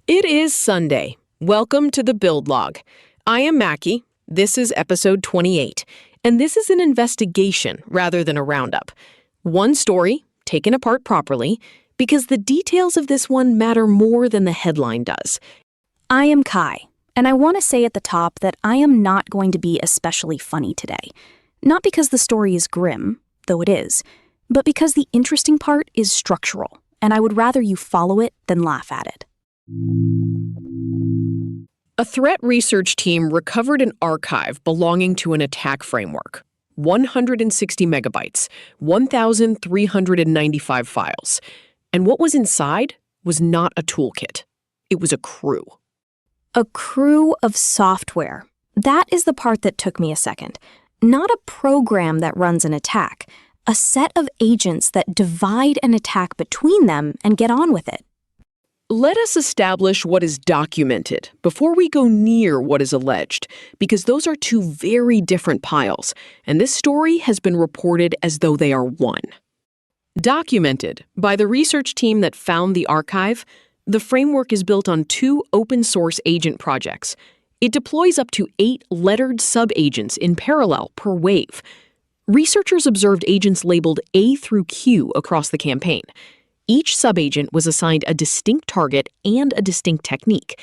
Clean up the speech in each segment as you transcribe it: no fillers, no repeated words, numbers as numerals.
It is Sunday. Welcome to the Build Log. I am Maki. This is episode 28, and this is an investigation rather than a roundup. One story, taken apart properly, because the details of this one matter more than the headline does. I am Kai, and I want to say at the top that I am not going to be especially funny today. Not because the story is grim, though it is, but because the interesting part is structural, and I would rather you follow it than laugh at it. A threat research team recovered an archive belonging to an attack framework. 160 megabytes, 1,395 files. And what was inside was not a toolkit. It was a crew. A crew of software. That is the part that took me a second. Not a program that runs an attack. A set of agents that divide an attack between them and get on with it. Let us establish what is documented before we go near what is alleged, because those are two very different piles, and this story has been reported as though they are one. Documented by the research team that found the archive, the framework is built on 2 open-source agent projects. It deploys up to 8 lettered sub-agents in parallel per wave. Researchers observed agents labeled A through Q across the campaign. Each subagent was assigned a distinct target and a distinct technique,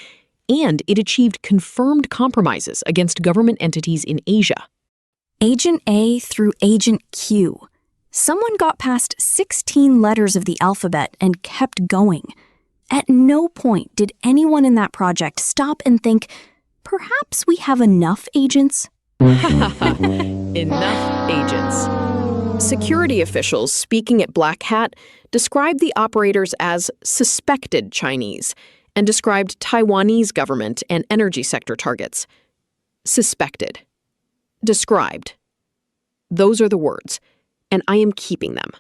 and it achieved confirmed compromises against government entities in Asia. Agent A through Agent Q. Someone got past 16 letters of the alphabet and kept going. At no point did anyone in that project stop and think, perhaps we have enough agents? Enough agents. Security officials speaking at Black Hat described the operators as suspected Chinese and described Taiwanese government and energy sector targets. Suspected. Described. Those are the words, and I am keeping them.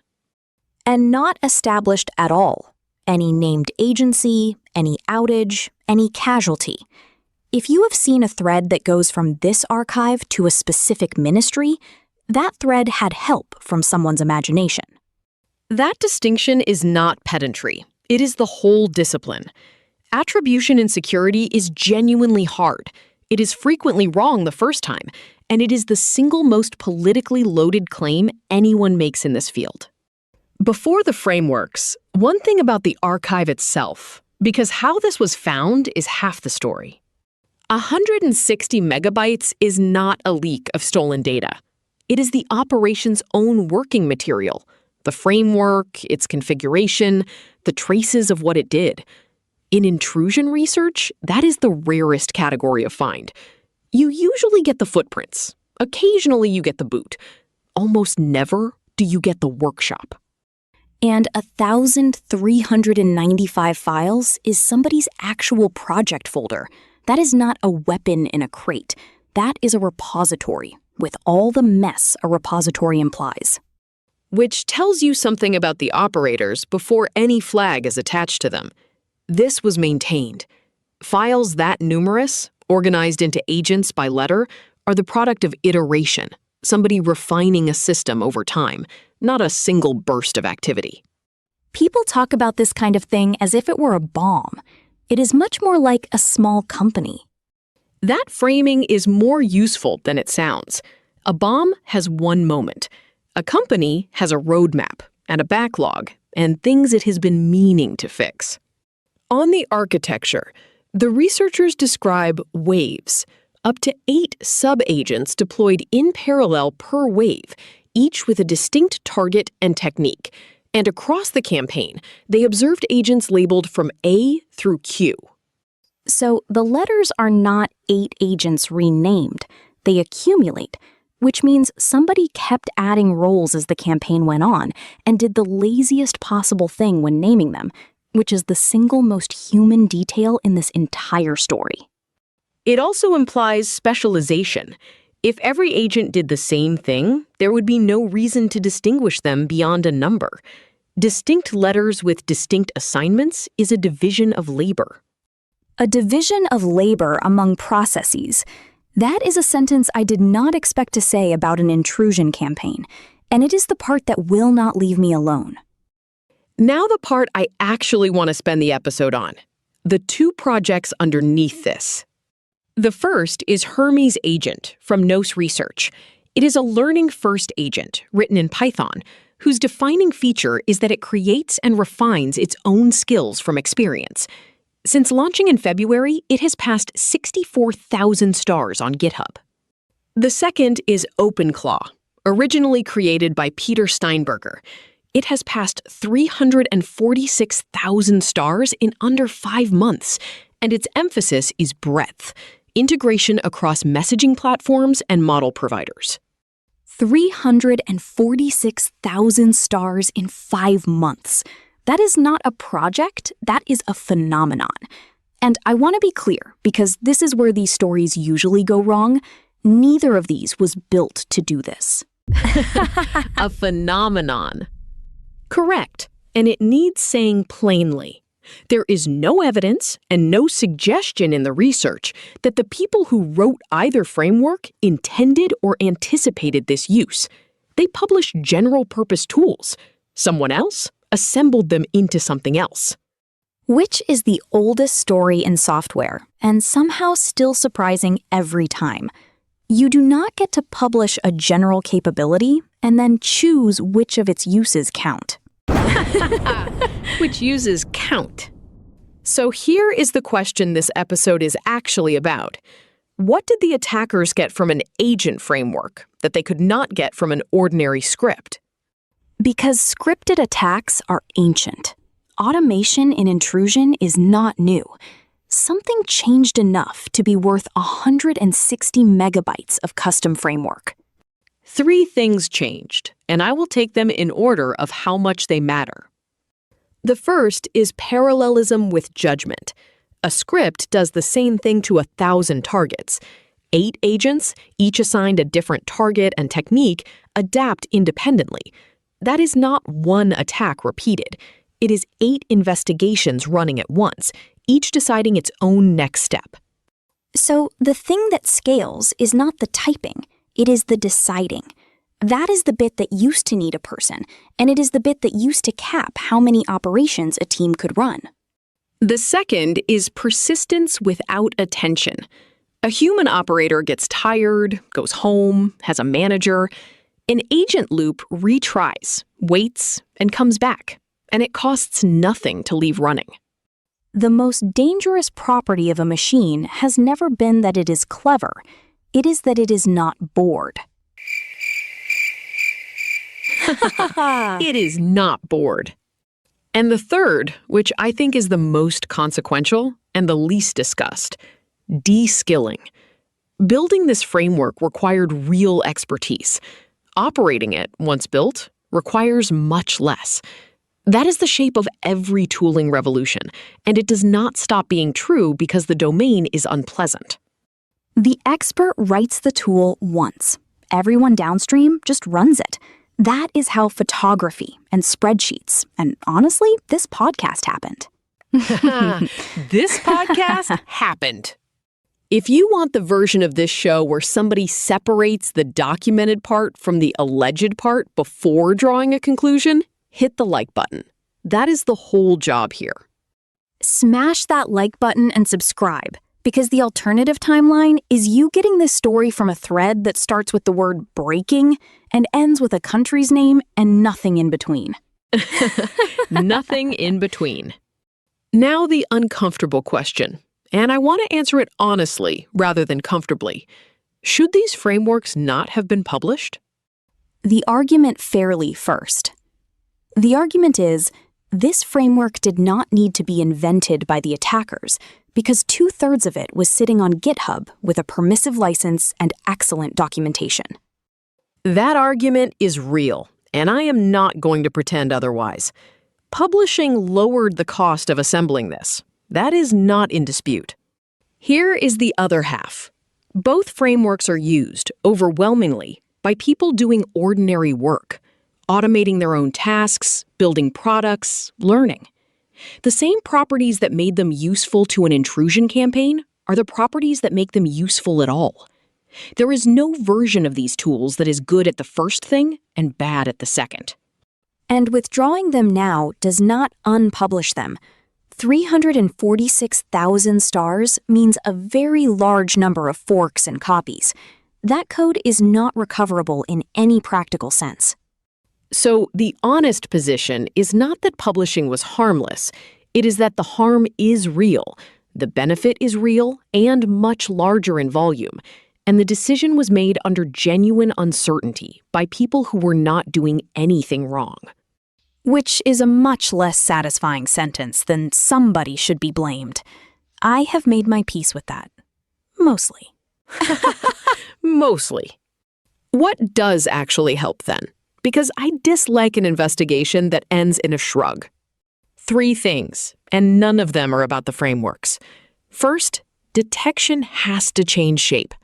And not established at all. Any named agency, any outage, any casualty. If you have seen a thread that goes from this archive to a specific ministry, that thread had help from someone's imagination. That distinction is not pedantry. It is the whole discipline. Attribution in security is genuinely hard. It is frequently wrong the first time, and it is the single most politically loaded claim anyone makes in this field. Before the frameworks, one thing about the archive itself, because how this was found is half the story. 160 megabytes is not a leak of stolen data. It is the operation's own working material, the framework, its configuration, the traces of what it did. In intrusion research, that is the rarest category of find. You usually get the footprints. Occasionally you get the boot. Almost never do you get the workshop. And 1,395 files is somebody's actual project folder. That is not a weapon in a crate. That is a repository, with all the mess a repository implies. Which tells you something about the operators before any flag is attached to them. This was maintained. Files that numerous, organized into agents by letter, are the product of iteration, somebody refining a system over time, not a single burst of activity. People talk about this kind of thing as if it were a bomb. It is much more like a small company. That framing is more useful than it sounds. A bomb has one moment. A company has a roadmap and a backlog and things it has been meaning to fix. On the architecture, the researchers describe waves, up to 8 sub-agents deployed in parallel per wave, each with a distinct target and technique. And across the campaign, they observed agents labeled from A through Q. So the letters are not 8 agents renamed. They accumulate, which means somebody kept adding roles as the campaign went on and did the laziest possible thing when naming them, which is the single most human detail in this entire story. It also implies specialization. If every agent did the same thing, there would be no reason to distinguish them beyond a number. Distinct letters with distinct assignments is a division of labor. A division of labor among processes. That is a sentence I did not expect to say about an intrusion campaign, and it is the part that will not leave me alone. Now the part I actually want to spend the episode on. the two projects underneath this. The first is Hermes Agent from Gnos Research. It is a learning-first agent written in Python, whose defining feature is that it creates and refines its own skills from experience. Since launching in February, it has passed 64,000 stars on GitHub. The second is OpenClaw, originally created by Peter Steinberger. It has passed 346,000 stars in under 5 months, and its emphasis is breadth, integration across messaging platforms and model providers. 346,000 stars in 5 months. That is not a project, that is a phenomenon. And I want to be clear, because this is where these stories usually go wrong. Neither of these was built to do this. A phenomenon. Correct, and it needs saying plainly. There is no evidence and no suggestion in the research that the people who wrote either framework intended or anticipated this use. They published general-purpose tools. Someone else assembled them into something else. Which is the oldest story in software, and somehow still surprising every time. You do not get to publish a general capability and then choose which of its uses count. Which uses count. So here is the question this episode is actually about. What did the attackers get from an agent framework that they could not get from an ordinary script? Because scripted attacks are ancient. Automation in intrusion is not new. Something changed enough to be worth 160 megabytes of custom framework. 3 things changed, and I will take them in order of how much they matter. The first is parallelism with judgment. A script does the same thing to 1,000 targets. 8 agents, each assigned a different target and technique, adapt independently. That is not one attack repeated. It is 8 investigations running at once, each deciding its own next step. So the thing that scales is not the typing, it is the deciding. That is the bit that used to need a person, and it is the bit that used to cap how many operations a team could run. The second is persistence without attention. A human operator gets tired, goes home, has a manager. An agent loop retries, waits, and comes back, and it costs nothing to leave running. The most dangerous property of a machine has never been that it is clever. It is that it is not bored. It is not bored. And the third, which I think is the most consequential and the least discussed, de-skilling. Building this framework required real expertise. Operating it, once built, requires much less. That is the shape of every tooling revolution, and it does not stop being true because the domain is unpleasant. The expert writes the tool once. Everyone downstream just runs it. That is how photography and spreadsheets, and honestly, this podcast happened. This podcast happened. If you want the version of this show where somebody separates the documented part from the alleged part before drawing a conclusion, hit the like button. That is the whole job here. Smash that like button and subscribe, because the alternative timeline is you getting this story from a thread that starts with the word breaking and ends with a country's name and nothing in between. Nothing in between. Now the uncomfortable question, and I want to answer it honestly rather than comfortably. Should these frameworks not have been published? The argument fairly first. The argument is, this framework did not need to be invented by the attackers because 2/3 of it was sitting on GitHub with a permissive license and excellent documentation. That argument is real, and I am not going to pretend otherwise. Publishing lowered the cost of assembling this. That is not in dispute. Here is the other half. Both frameworks are used, overwhelmingly, by people doing ordinary work, automating their own tasks, building products, learning. The same properties that made them useful to an intrusion campaign are the properties that make them useful at all. There is no version of these tools that is good at the first thing and bad at the second. And withdrawing them now does not unpublish them. 346,000 stars means a very large number of forks and copies. That code is not recoverable in any practical sense. So the honest position is not that publishing was harmless. It is that the harm is real, the benefit is real, and much larger in volume. And the decision was made under genuine uncertainty by people who were not doing anything wrong. Which is a much less satisfying sentence than somebody should be blamed. I have made my peace with that. Mostly. Mostly. What does actually help then? Because I dislike an investigation that ends in a shrug. 3 things, and none of them are about the frameworks. First, detection has to change shape.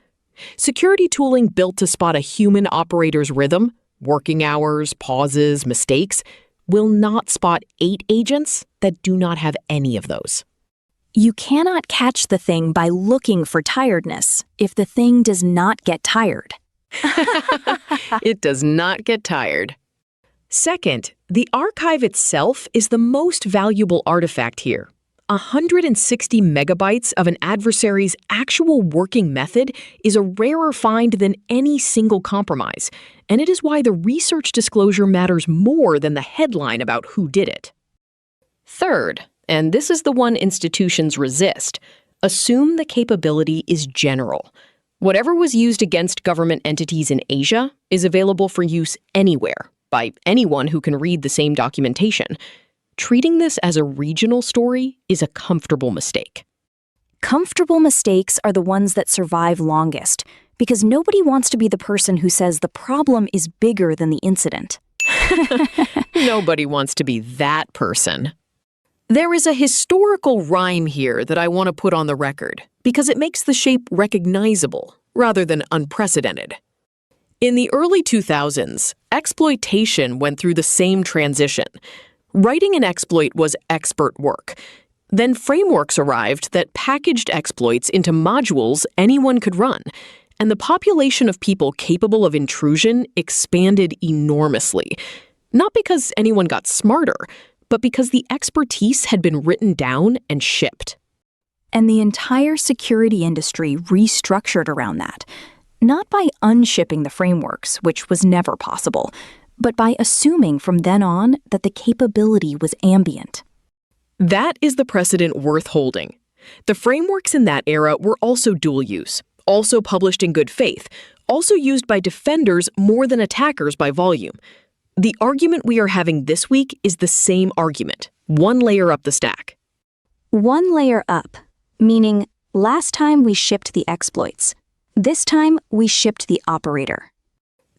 Security tooling built to spot a human operator's rhythm, working hours, pauses, mistakes, will not spot 8 agents that do not have any of those. You cannot catch the thing by looking for tiredness if the thing does not get tired. It does not get tired. Second, the archive itself is the most valuable artifact here. 160 megabytes of an adversary's actual working method is a rarer find than any single compromise, and it is why the research disclosure matters more than the headline about who did it. Third, and this is the one institutions resist, assume the capability is general. Whatever was used against government entities in Asia is available for use anywhere by anyone who can read the same documentation. Treating this as a regional story is a comfortable mistake. Comfortable mistakes are the ones that survive longest, because nobody wants to be the person who says the problem is bigger than the incident. Nobody wants to be that person. There is a historical rhyme here that I want to put on the record, because it makes the shape recognizable rather than unprecedented. In the early 2000s, exploitation went through the same transition. Writing an exploit was expert work. Then frameworks arrived that packaged exploits into modules anyone could run, and the population of people capable of intrusion expanded enormously. Not because anyone got smarter, but because the expertise had been written down and shipped. And the entire security industry restructured around that, not by unshipping the frameworks, which was never possible, but by assuming from then on that the capability was ambient. That is the precedent worth holding. The frameworks in that era were also dual use, also published in good faith, also used by defenders more than attackers by volume. The argument we are having this week is the same argument, one layer up the stack. One layer up, meaning last time we shipped the exploits. This time we shipped the operator.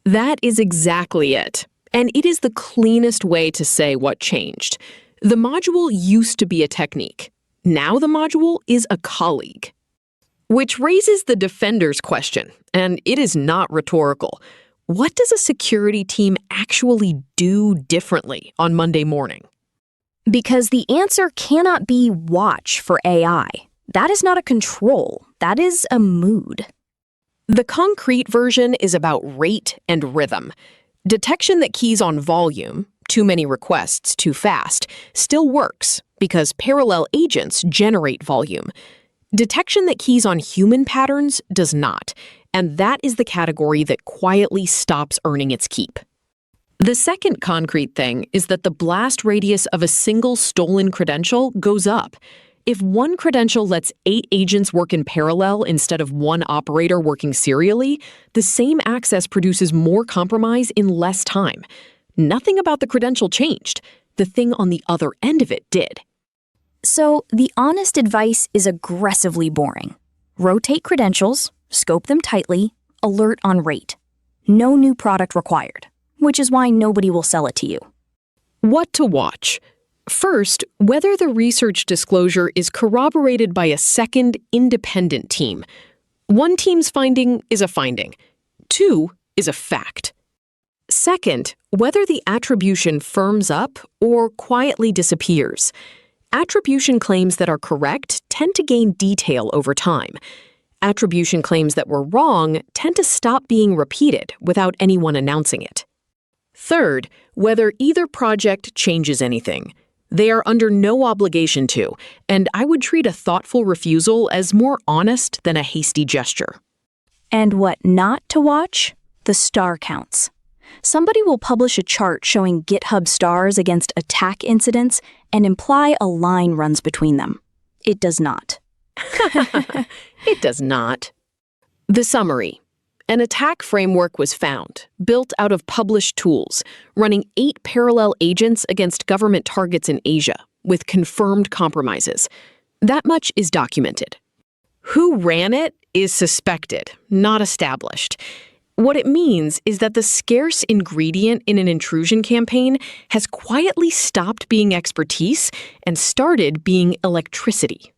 That is exactly it. And it is the cleanest way to say what changed. The module used to be a technique. Now the module is a colleague. Which raises the defender's question, and it is not rhetorical. What does a security team actually do differently on Monday morning? Because the answer cannot be watch for AI. That is not a control. That is a mood. The concrete version is about rate and rhythm. Detection that keys on volume, too many requests too fast, still works because parallel agents generate volume. Detection that keys on human patterns does not, and that is the category that quietly stops earning its keep. The second concrete thing is that the blast radius of a single stolen credential goes up. If one credential lets 8 agents work in parallel instead of one operator working serially, the same access produces more compromise in less time. Nothing about the credential changed. The thing on the other end of it did. So the honest advice is aggressively boring. Rotate credentials, scope them tightly, alert on rate. No new product required, which is why nobody will sell it to you. What to watch? First, whether the research disclosure is corroborated by a second, independent team. One team's finding is a finding. 2 is a fact. Second, whether the attribution firms up or quietly disappears. Attribution claims that are correct tend to gain detail over time. Attribution claims that were wrong tend to stop being repeated without anyone announcing it. Third, whether either project changes anything. They are under no obligation to, and I would treat a thoughtful refusal as more honest than a hasty gesture. And what not to watch? The star counts. Somebody will publish a chart showing GitHub stars against attack incidents and imply a line runs between them. It does not. It does not. The summary. An attack framework was found, built out of published tools, running 8 parallel agents against government targets in Asia, with confirmed compromises. That much is documented. Who ran it is suspected, not established. What it means is that the scarce ingredient in an intrusion campaign has quietly stopped being expertise and started being electricity.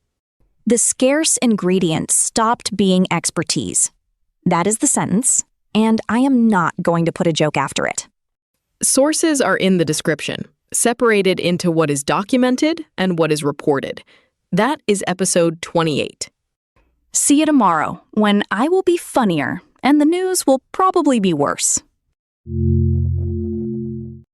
The scarce ingredient stopped being expertise. That is the sentence, and I am not going to put a joke after it. Sources are in the description, separated into what is documented and what is reported. That is episode 28. See you tomorrow, when I will be funnier and the news will probably be worse.